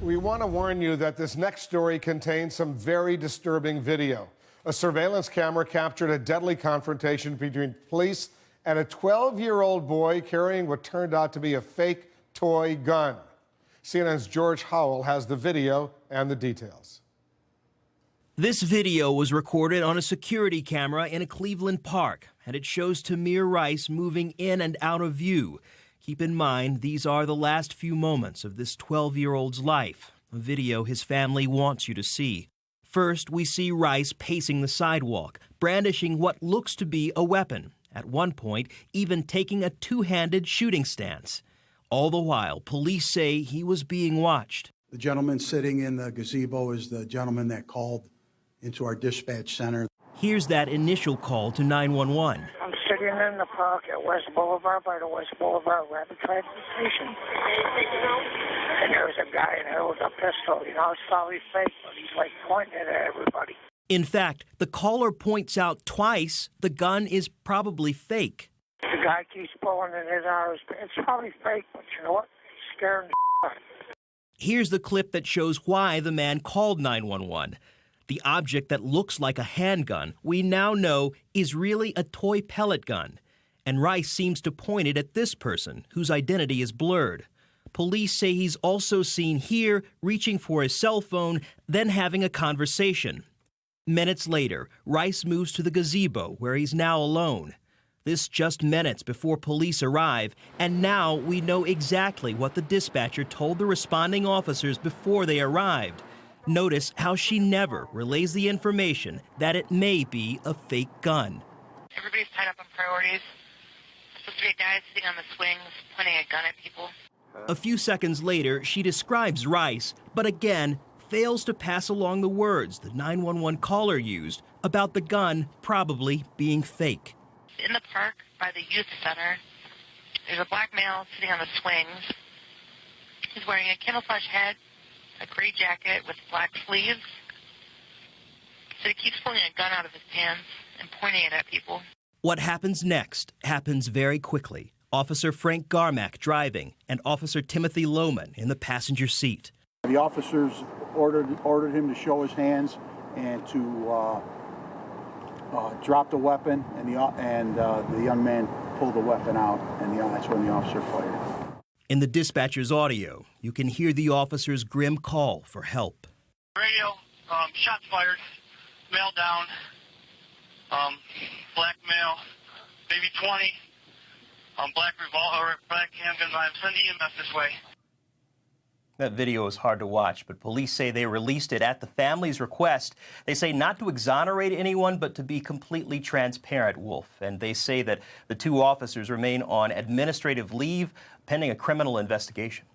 We want to warn you that this next story contains some very disturbing video. A surveillance camera captured a deadly confrontation between police and a 12-year-old boy carrying what turned out to be a fake toy gun. CNN's George Howell has the video and the details. This video was recorded on a security camera in a Cleveland park, and it shows Tamir Rice moving in and out of view. Keep in mind, these are the last few moments of this 12-year-old's life, a video his family wants you to see. First, we see Rice pacing the sidewalk, brandishing what looks to be a weapon, at one point even taking a two-handed shooting stance. All the while, police say he was being watched. The gentleman sitting in the gazebo is the gentleman that called into our dispatch center. Here's that initial call to 911. I'm sitting in the park at West Boulevard by the West Boulevard Rapid Transit Station. And there was a guy in there with a pistol. You know, it's probably fake, but he's like pointing it at everybody. In fact, the caller points out twice the gun is probably fake. The guy keeps pulling it out. It's probably fake, but you know what? It's scaring the out. Here's the clip that shows why the man called 911. The object that looks like a handgun, we now know, is really a toy pellet gun. And Rice seems to point it at this person, whose identity is blurred. Police say he's also seen here reaching for his cell phone, then having a conversation. Minutes later, Rice moves to the gazebo, where he's now alone. This just minutes before police arrive, and now we know exactly what the dispatcher told the responding officers before they arrived. Notice how she never relays the information that it may be a fake gun. Everybody's tied up on priorities. There's supposed to be a guy sitting on the swings pointing a gun at people. A few seconds later, she describes Rice, but again fails to pass along the words the 911 caller used about the gun probably being fake. In the park by the youth center, there's a black male sitting on the swings. He's wearing a camouflage hat, a gray jacket with black sleeves. So he keeps pulling a gun out of his pants and pointing it at people. What happens next happens very quickly. Officer Frank Garmback driving and Officer Timothy Loehman in the passenger seat. The officers ordered him to show his hands and to drop the weapon, and the young man pulled the weapon out, and that's when the officer fired. In the dispatcher's audio, you can hear the officer's grim call for help. Radio, shots fired, male down, black male, maybe 20, black revolver, black handgun, I'm sending EMS this way. That video is hard to watch, but police say they released it at the family's request. They say not to exonerate anyone, but to be completely transparent, Wolf. And they say that the two officers remain on administrative leave pending a criminal investigation.